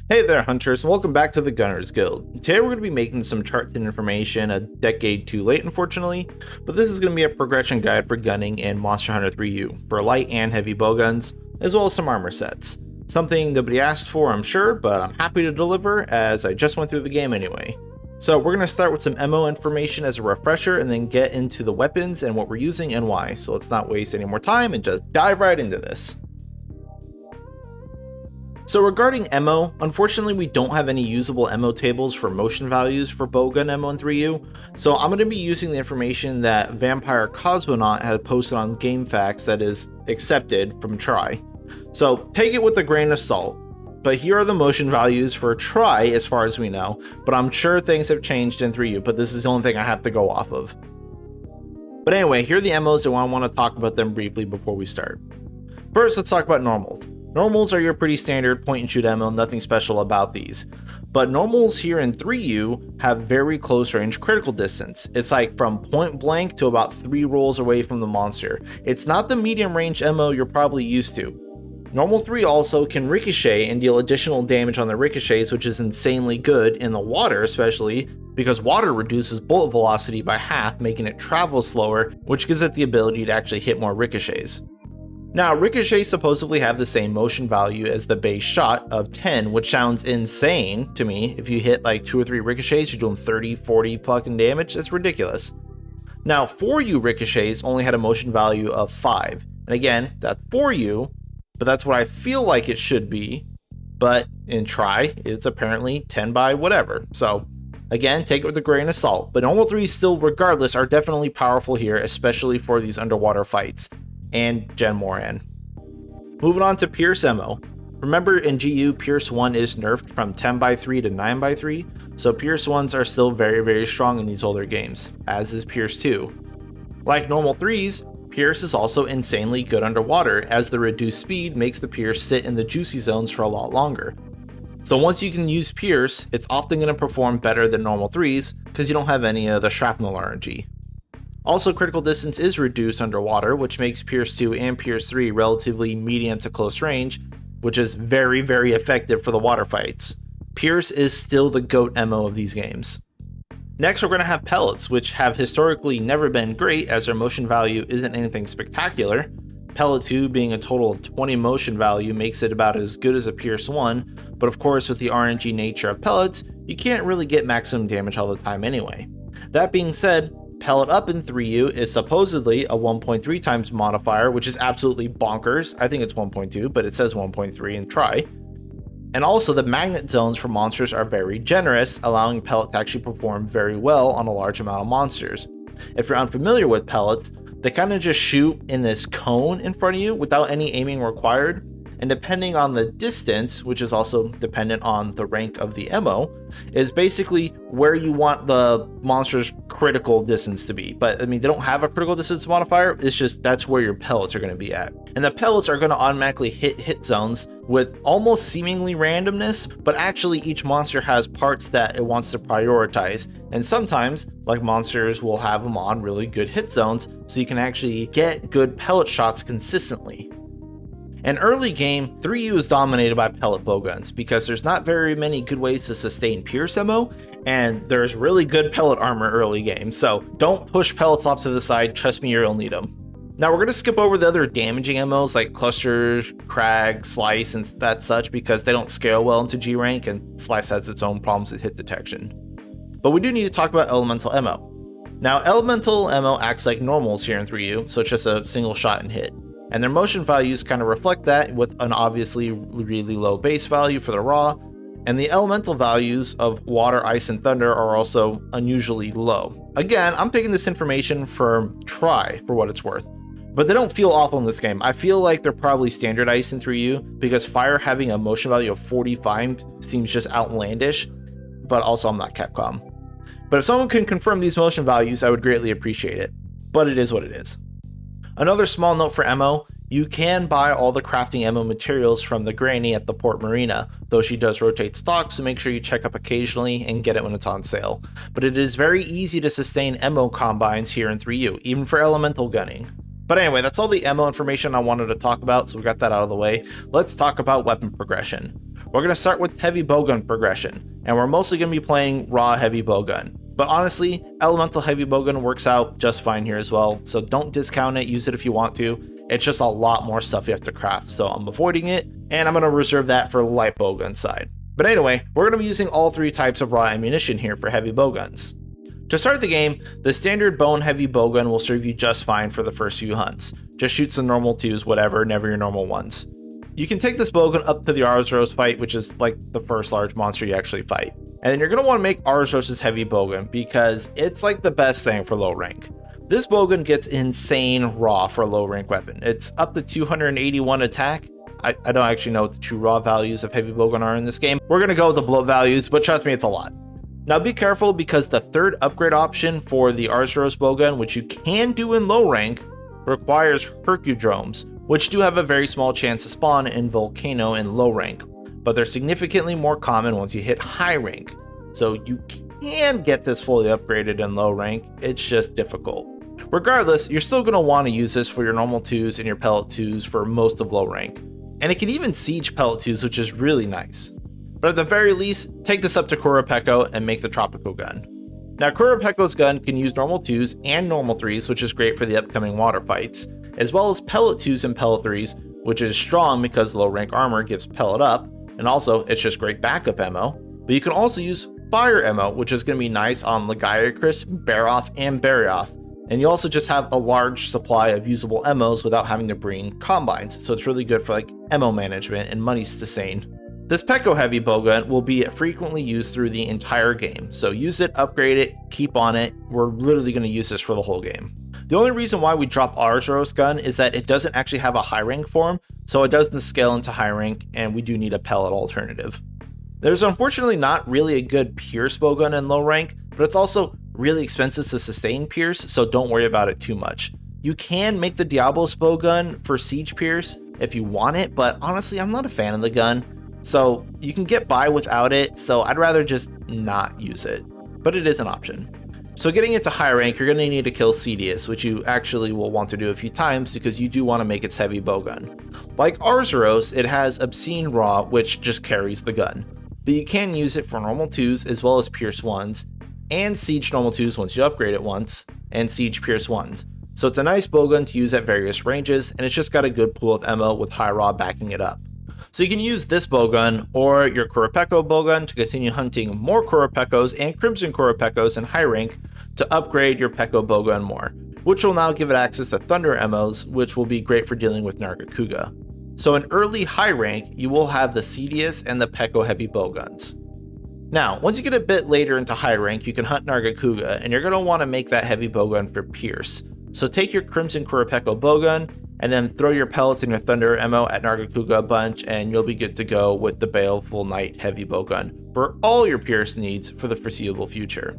Hey there hunters, and welcome back to the Gunners Guild. Today we're going to be making some charts and information a decade too late unfortunately, but this is going to be a progression guide for gunning in Monster Hunter 3U for light and heavy bowguns, as well as some armor sets. Something nobody asked for I'm sure, but I'm happy to deliver as I just went through the game anyway. So we're going to start with some MO information as a refresher and then get into the weapons and what we're using and why, so let's not waste any more time and just dive right into this. So regarding MO, unfortunately we don't have any usable MO tables for motion values for bowgun MO in 3U, so I'm going to be using the information that Vampire Cosmonaut had posted on GameFAQs that is accepted from Try. So take it with a grain of salt, but here are the motion values for Try as far as we know, but I'm sure things have changed in 3U, but this is the only thing I have to go off of. But anyway, here are the MOs and I want to talk about them briefly before we start. First, let's talk about normals. Normals are your pretty standard point and shoot MO, nothing special about these. But normals here in 3U have very close range critical distance. It's like from point blank to about 3 rolls away from the monster. It's not the medium range MO you're probably used to. Normal 3 also can ricochet and deal additional damage on the ricochets, which is insanely good in the water especially, because water reduces bullet velocity by half, making it travel slower, which gives it the ability to actually hit more ricochets. Now, ricochets supposedly have the same motion value as the base shot of 10, which sounds insane to me. If you hit like 2 or 3 ricochets, you're doing 30, 40 fucking damage. That's ridiculous. Now, 4U ricochets only had a motion value of 5. And again, that's 4U, but that's what I feel like it should be. But in Try, it's apparently 10 by whatever. So again, take it with a grain of salt. But normal 3s still, regardless, are definitely powerful here, especially for these underwater fights. And Gen Moran. Moving on to Pierce MO. Remember in GU, Pierce 1 is nerfed from 10 by 3 to 9 by 3, so Pierce 1s are still very strong in these older games, as is Pierce 2. Like normal 3s, Pierce is also insanely good underwater, as the reduced speed makes the Pierce sit in the juicy zones for a lot longer. So once you can use Pierce, it's often going to perform better than normal 3s, because you don't have any of the shrapnel RNG. Also, critical distance is reduced underwater, which makes Pierce 2 and Pierce 3 relatively medium to close range, which is very effective for the water fights. Pierce is still the GOAT MO of these games. Next, we're going to have pellets, which have historically never been great as their motion value isn't anything spectacular. Pellet 2 being a total of 20 motion value makes it about as good as a Pierce 1, but of course with the RNG nature of pellets, you can't really get maximum damage all the time anyway. That being said, Pellet Up in 3U is supposedly a 1.3 times modifier, which is absolutely bonkers. I think it's 1.2, but it says 1.3 in Try. And also the magnet zones for monsters are very generous, allowing Pellet to actually perform very well on a large amount of monsters. If you're unfamiliar with pellets, they kind of just shoot in this cone in front of you without any aiming required. And depending on the distance, which is also dependent on the rank of the MO, is basically where you want the monster's critical distance to be. But I mean, they don't have a critical distance modifier, it's just that's where your pellets are going to be at. And the pellets are going to automatically hit zones with almost seemingly randomness, but actually each monster has parts that it wants to prioritize. And sometimes, like monsters will have them on really good hit zones, so you can actually get good pellet shots consistently. In early game, 3U is dominated by pellet bowguns because there's not very many good ways to sustain Pierce MO, and there's really good pellet armor early game, so don't push pellets off to the side, trust me, you'll need them. Now we're going to skip over the other damaging MOs like Clusters, Crag, Slice, and that such because they don't scale well into G rank, and Slice has its own problems with hit detection. But we do need to talk about Elemental MO. Now Elemental MO acts like normals here in 3U, so it's just a single shot and hit. And their motion values kind of reflect that with an obviously really low base value for the raw, and the elemental values of water, ice, and thunder are also unusually low. Again, I'm picking this information from Try for what it's worth, but they don't feel awful in this game. I feel like they're probably standard ice in 3U because fire having a motion value of 45 seems just outlandish, but also I'm not Capcom. But if someone can confirm these motion values, I would greatly appreciate it, but it is what it is. Another small note for MO, you can buy all the crafting MO materials from the granny at the Port Marina, though she does rotate stock, so make sure you check up occasionally and get it when it's on sale. But it is very easy to sustain MO combines here in 3U, even for elemental gunning. But anyway, that's all the MO information I wanted to talk about, so we got that out of the way. Let's talk about weapon progression. We're going to start with Heavy Bowgun Progression, and we're mostly going to be playing raw Heavy Bowgun. But honestly, Elemental Heavy Bowgun works out just fine here as well, so don't discount it, use it if you want to. It's just a lot more stuff you have to craft, so I'm avoiding it, and I'm going to reserve that for the Light Bowgun side. But anyway, we're going to be using all three types of raw ammunition here for Heavy Bowguns. To start the game, the standard bone Heavy Bowgun will serve you just fine for the first few hunts. Just shoot some normal 2s, whatever, never your normal 1s. You can take this bowgun up to the Arzros fight, which is like the first large monster you actually fight. And then you're going to want to make Arzros' Heavy Bowgun because it's like the best thing for low rank. This bowgun gets insane raw for a low rank weapon. It's up to 281 attack. I don't actually know what the true raw values of Heavy Bowgun are in this game. We're going to go with the blow values, but trust me, it's a lot. Now be careful because the third upgrade option for the Arzros bowgun, which you can do in low rank, requires Hercudromes, which do have a very small chance to spawn in Volcano in low rank, but they're significantly more common once you hit high rank. So you can get this fully upgraded in low rank, it's just difficult. Regardless, you're still going to want to use this for your normal 2s and your pellet 2s for most of low rank. And it can even siege pellet 2s, which is really nice. But at the very least, take this up to Kurapeko and make the Tropical gun. Now Kurapeko's gun can use normal 2s and normal 3s, which is great for the upcoming water fights, as well as pellet 2s and pellet 3s, which is strong because low rank armor gives pellet up, and also it's just great backup ammo. But you can also use fire ammo, which is going to be nice on Lagiacrus, Baroth, and Barioth. And you also just have a large supply of usable emmos without having to bring combines, so it's really good for like ammo management and money sustain. This Peko Heavy Bowgun will be frequently used through the entire game, so use it, upgrade it, keep on it. We're literally going to use this for the whole game. The only reason why we drop Arzros gun is that it doesn't actually have a high rank form, so it doesn't scale into high rank, and we do need a pellet alternative. There's unfortunately not really a good Pierce bowgun in low rank, but it's also really expensive to sustain Pierce, so don't worry about it too much. You can make the Diablos bowgun for Siege Pierce if you want it, but honestly I'm not a fan of the gun, so you can get by without it, so I'd rather just not use it, but it is an option. So getting into high rank, you're going to need to kill Cedius, which you actually will want to do a few times because you do want to make its heavy bowgun. Like Arzros, it has Obscene Raw, which just carries the gun, but you can use it for normal 2s as well as Pierce 1s, and Siege normal 2s once you upgrade it once, and Siege Pierce 1s. So it's a nice bowgun to use at various ranges, and it's just got a good pool of ammo with high raw backing it up. So you can use this bowgun or your Kurapeko bowgun to continue hunting more Kurapekos and Crimson Kurapekos in high rank to upgrade your Peko bowgun more, which will now give it access to Thunder Emmos, which will be great for dealing with Nargacuga. So in early high rank, you will have the Cedius and the Peko Heavy Bowguns. Now, once you get a bit later into high rank, you can hunt Nargacuga, and you're going to want to make that heavy bowgun for Pierce. So take your Crimson Kurapeko bowgun, and then throw your pellets and your Thunder ammo at Nargacuga a bunch, and you'll be good to go with the Baleful Night Heavy Bowgun for all your Pierce needs for the foreseeable future.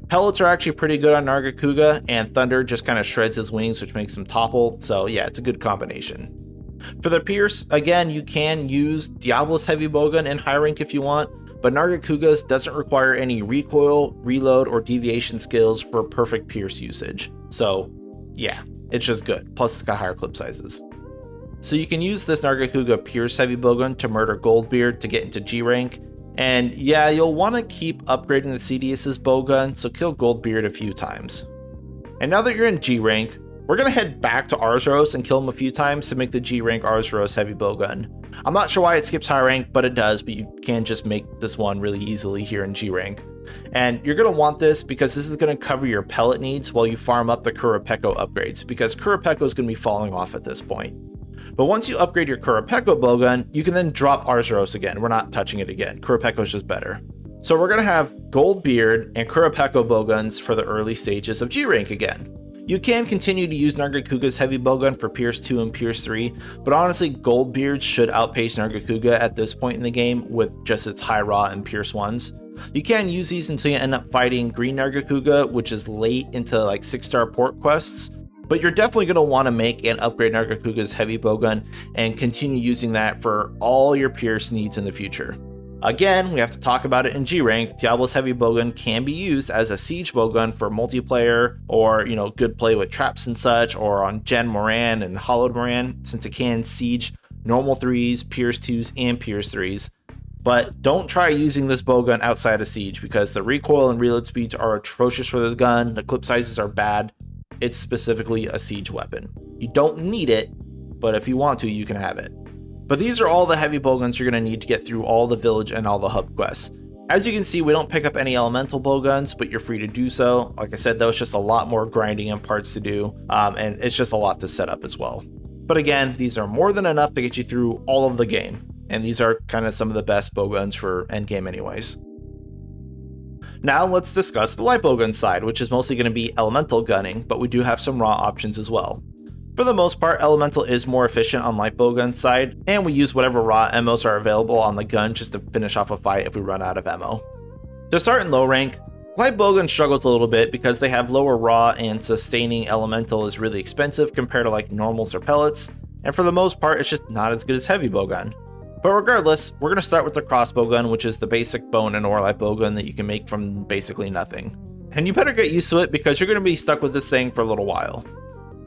Pellets are actually pretty good on Nargacuga, and Thunder just kind of shreds his wings, which makes him topple, so yeah, it's a good combination. For the Pierce, again, you can use Diablos Heavy Bowgun in high rank if you want, but Nargacuga's doesn't require any recoil, reload, or deviation skills for perfect Pierce usage, so yeah. It's just good, plus it's got higher clip sizes. So you can use this Nargacuga Pierce Heavy Bowgun to murder Goldbeard to get into G rank, and yeah, you'll want to keep upgrading the Cedius' bowgun, so kill Goldbeard a few times. And now that you're in G rank, we're going to head back to Arzros and kill him a few times to make the G rank Arzros Heavy Bowgun. I'm not sure why it skips high rank, but it does, but you can just make this one really easily here in G rank. And you're going to want this because this is going to cover your pellet needs while you farm up the Kurapeko upgrades, because Kurapeko is going to be falling off at this point. But once you upgrade your Kurapeko bowgun, you can then drop Arzros again. We're not touching it again. Kurapeko is just better. So we're going to have Goldbeard and Kurapeko bowguns for the early stages of G rank again. You can continue to use Nargacuga's Heavy Bowgun for Pierce 2 and Pierce 3, but honestly, Goldbeard should outpace Nargacuga at this point in the game with just its high raw and Pierce 1s. You can use these until you end up fighting Green Nargacuga, which is late into like 6-star port quests, but you're definitely going to want to make and upgrade Nargacuga's Heavy Bowgun and continue using that for all your Pierce needs in the future. Again, we have to talk about it in G rank. Diablo's Heavy Bowgun can be used as a siege bowgun for multiplayer or, good play with traps and such, or on Gen Moran and Hollowed Moran, since it can siege normal 3s, Pierce 2s, and Pierce 3s. but don't try using this bowgun outside of Siege because the recoil and reload speeds are atrocious for this gun, the clip sizes are bad. It's specifically a Siege weapon. You don't need it, but if you want to, you can have it. But these are all the heavy bowguns you're going to need to get through all the village and all the hub quests. As you can see, we don't pick up any elemental bowguns, but you're free to do so. Like I said, that was just a lot more grinding and parts to do, and it's just a lot to set up as well. But again, these are more than enough to get you through all of the game, and these are kind of some of the best bowguns for endgame anyways. Now let's discuss the light bowgun side, which is mostly going to be elemental gunning, but we do have some raw options as well. For the most part, elemental is more efficient on light bowgun side, and we use whatever raw ammos are available on the gun just to finish off a fight if we run out of ammo. To start in low rank, light bowgun struggles a little bit because they have lower raw and sustaining elemental is really expensive compared to like normals or pellets, and for the most part it's just not as good as heavy bowgun. But regardless, we're going to start with the crossbow gun, which is the basic bone and ore light bowgun that you can make from basically nothing. And you better get used to it because you're going to be stuck with this thing for a little while.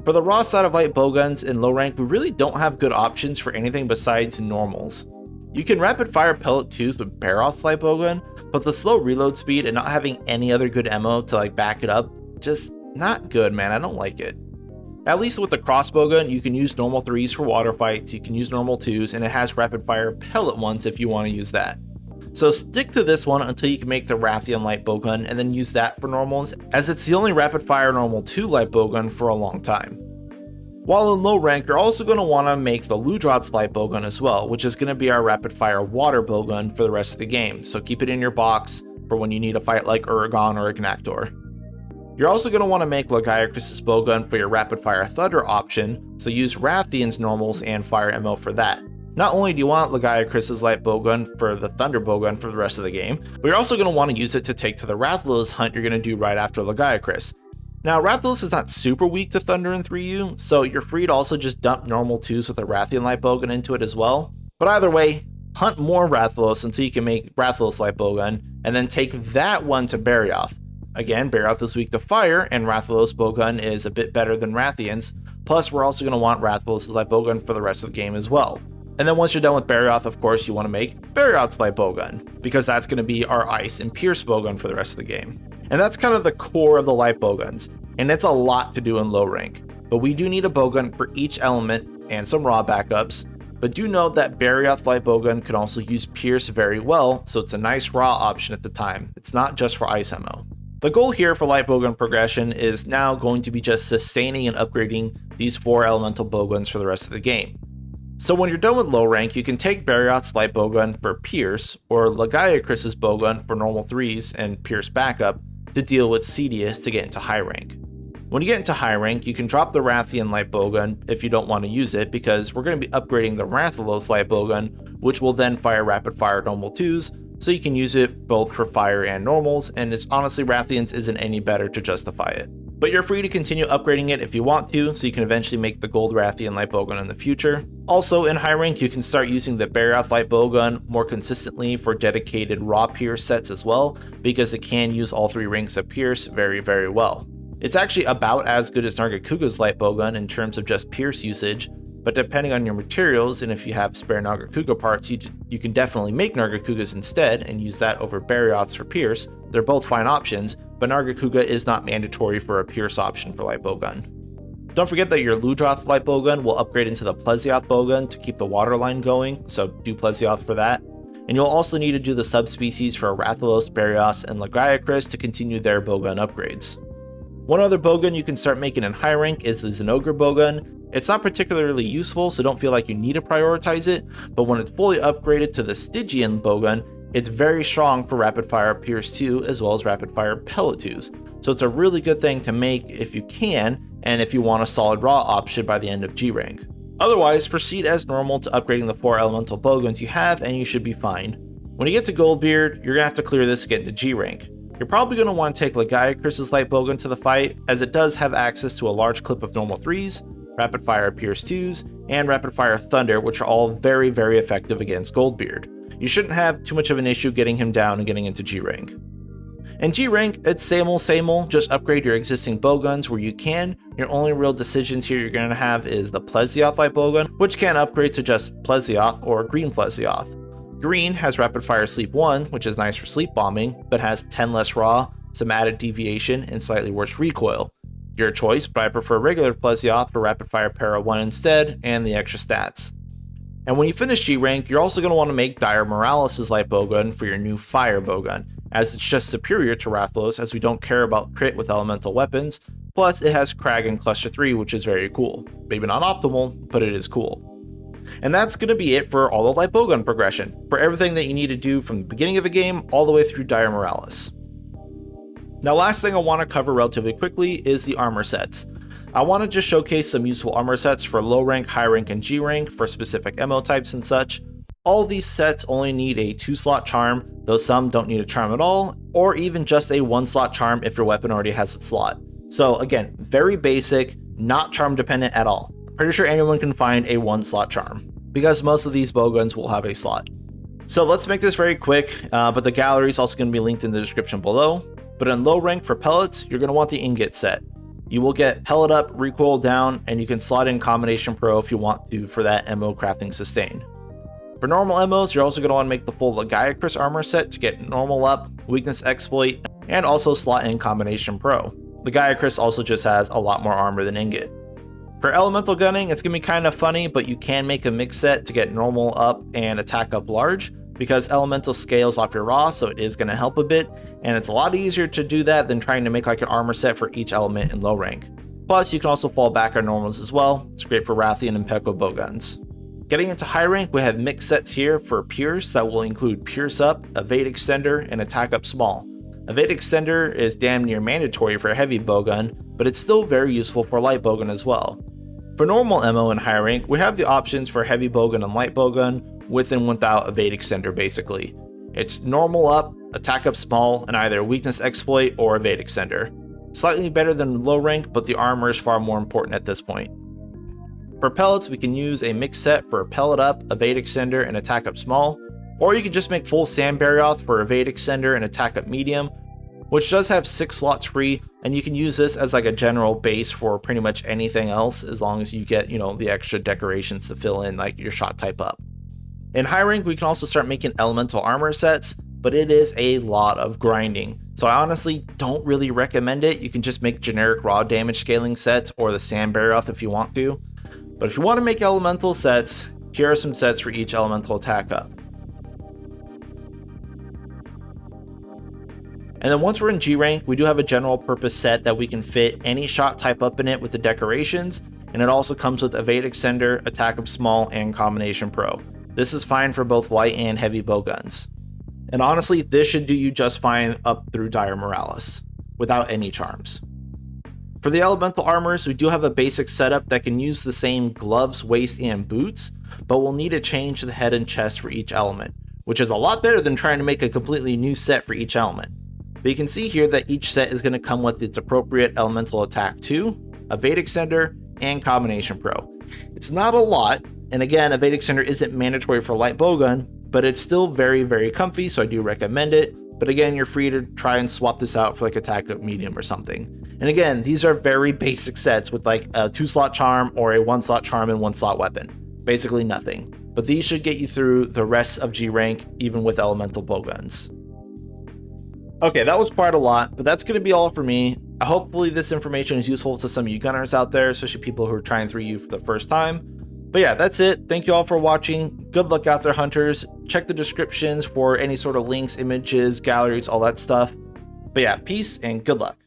For the raw side of light bowguns in low rank, we really don't have good options for anything besides normals. You can rapid fire pellet 2s with Barroth's light bowgun, but the slow reload speed and not having any other good ammo to like back it up, just not good, man. I don't like it. At least with the crossbow gun, you can use normal 3s for water fights, you can use normal 2s, and it has rapid fire pellet 1s if you want to use that. So stick to this one until you can make the Rathian light bowgun and then use that for normals, as it's the only rapid fire normal 2 light bowgun for a long time. While in low rank, you're also going to want to make the Ludrot's light bowgun as well, which is going to be our rapid fire water bowgun for the rest of the game, so keep it in your box for when you need a fight like Uragon or Ignactor. You're also going to want to make Lagiacrus's bowgun for your rapid fire thunder option, so use Rathian's normals and fire ammo for that. Not only do you want Lagiacrus's light bowgun for the thunder bowgun for the rest of the game, but you're also going to want to use it to take to the Rathalos hunt you're going to do right after Lagiacrus. Now, Rathalos is not super weak to Thunder and 3U, so you're free to also just dump normal 2s with a Rathian light bowgun into it as well. But either way, hunt more Rathalos until you can make Rathalos light bowgun, and then take that one to Barioth. Again, Barioth is weak to fire, and Rathalos bowgun is a bit better than Rathian's, plus we're also going to want Rathalos light bowgun for the rest of the game as well. And then once you're done with Barioth, of course, you want to make Barioth's light bowgun, because that's going to be our ice and pierce bowgun for the rest of the game. And that's kind of the core of the light bowguns, and it's a lot to do in low rank. But we do need a bowgun for each element and some raw backups, but do note that Barioth light bowgun can also use pierce very well, so it's a nice raw option at the time. It's not just for ice ammo. The goal here for light bowgun progression is now going to be just sustaining and upgrading these 4 elemental bowguns for the rest of the game. So when you're done with low rank, you can take Barioth's light bowgun for pierce, or Lagiacrus's bowgun for normal 3s and pierce backup to deal with Cedius to get into high rank. When you get into high rank, you can drop the Rathian light bowgun if you don't want to use it, because we're going to be upgrading the Rathalos light bowgun, which will then fire rapid fire normal 2s, so you can use it both for fire and normals, and it's honestly Rathian's isn't any better to justify it. But you're free to continue upgrading it if you want to, so you can eventually make the gold Rathian light bowgun in the future. Also, in high rank, you can start using the Barioth light bowgun more consistently for dedicated raw pierce sets as well, because it can use all 3 ranks of pierce very, very well. It's actually about as good as Nargacuga's light bowgun in terms of just pierce usage, but depending on your materials and if you have spare Nargacuga parts, you can definitely make Nargacugas instead and use that over Barioth's for pierce. They're both fine options, but Nargacuga is not mandatory for a pierce option for light bowgun. Don't forget that your Ludroth light bowgun will upgrade into the Plesioth bowgun to keep the water line going, so do Plesioth for that. And you'll also need to do the subspecies for Rathalos, Barioth, and Lagiacrus to continue their bowgun upgrades. One other bowgun you can start making in high rank is the Zinogre bowgun. It's not particularly useful, so don't feel like you need to prioritize it, but when it's fully upgraded to the Stygian bowgun, it's very strong for rapid fire pierce 2 as well as rapid fire pellet 2s. So it's a really good thing to make if you can, and if you want a solid raw option by the end of G rank. Otherwise, proceed as normal to upgrading the 4 elemental bowguns you have, and you should be fine. When you get to Goldbeard, you're going to have to clear this to get into G rank. You're probably going to want to take Lagiacrus's light bowgun to the fight, as it does have access to a large clip of normal 3s, rapid fire pierce 2s, and rapid fire thunder, which are all very, very effective against Goldbeard. You shouldn't have too much of an issue getting him down and getting into G rank. In G rank, it's same old, just upgrade your existing bowguns where you can. Your only real decisions here you're going to have is the Plesioth light bowgun, which can upgrade to just Plesioth or green Plesioth. Green has rapid fire sleep 1, which is nice for sleep bombing, but has 10 less raw, some added deviation, and slightly worse recoil. Your choice, but I prefer regular Plesioth for rapid fire para 1 instead, and the extra stats. And when you finish G rank, you're also going to want to make Dire Morales' light bowgun for your new fire bowgun, as it's just superior to Rathalos as we don't care about crit with elemental weapons, plus it has Crag and Cluster 3, which is very cool. Maybe not optimal, but it is cool. And that's going to be it for all the light bowgun progression, for everything that you need to do from the beginning of the game all the way through Dire Morales. Now, last thing I want to cover relatively quickly is the armor sets. I want to just showcase some useful armor sets for low rank, high rank, and G rank for specific MO types and such. All these sets only need a 2-slot charm, though some don't need a charm at all, or even just a 1-slot charm if your weapon already has its slot. So again, very basic, not charm dependent at all. Pretty sure anyone can find a 1-slot charm, because most of these bowguns will have a slot. So let's make this very quick, but the gallery is also going to be linked in the description below. But in low rank for pellets, you're going to want the ingot set. You will get pellet up, recoil down, and you can slot in combination pro if you want to for that MO crafting sustain. For normal MOs, you're also going to want to make the full Lagiacrus armor set to get normal up, weakness exploit, and also slot in combination pro. Lagiacrus also just has a lot more armor than ingot. For elemental gunning, it's going to be kind of funny, but you can make a mix set to get normal up and attack up large, because elemental scales off your raw, so it is going to help a bit, and it's a lot easier to do that than trying to make like an armor set for each element in low rank. Plus, you can also fall back on normals as well. It's great for Rathian and Peko bowguns. Getting into high rank, we have mixed sets here for Pierce that will include Pierce Up, Evade Extender, and Attack Up Small. Evade Extender is damn near mandatory for a heavy bowgun, but it's still very useful for light bowgun as well. For normal MO and high rank, we have the options for heavy bowgun and light bowgun, with and without Evade Extender basically. It's normal up, attack up small, and either weakness exploit or Evade Extender. Slightly better than low rank, but the armor is far more important at this point. For pellets, we can use a mix set for pellet up, Evade Extender, and attack up small, or you can just make full Sand Barrioth for Evade Extender and attack up medium, which does have 6 slots free, and you can use this as like a general base for pretty much anything else as long as you get, the extra decorations to fill in like your shot type up. In high rank, we can also start making elemental armor sets, but it is a lot of grinding. So I honestly don't really recommend it. You can just make generic raw damage scaling sets or the Sand Barrioth if you want to. But if you want to make elemental sets, here are some sets for each elemental attack up. And then once we're in G rank, we do have a general purpose set that we can fit any shot type up in it with the decorations, and it also comes with Evade Extender, Attack Up Small, and Combination Pro. This is fine for both light and heavy bowguns. And honestly, this should do you just fine up through Dire Morales, without any charms. For the elemental armors, we do have a basic setup that can use the same gloves, waist, and boots, but we'll need to change the head and chest for each element, which is a lot better than trying to make a completely new set for each element. But you can see here that each set is going to come with its appropriate elemental attack 2, Evade Extender, and Combination Pro. It's not a lot, and again, Evade Extender isn't mandatory for light bowgun, but it's still very, very comfy, so I do recommend it. But again, you're free to try and swap this out for like attack up medium or something. And again, these are very basic sets with like a 2-slot charm or a 1-slot charm and 1-slot weapon. Basically nothing. But these should get you through the rest of G rank, even with elemental bowguns. Okay, that was quite a lot, but that's going to be all for me. Hopefully this information is useful to some of you gunners out there, especially people who are trying 3U for the first time. But yeah, that's it. Thank you all for watching. Good luck out there, hunters. Check the descriptions for any sort of links, images, galleries, all that stuff. But yeah, peace and good luck.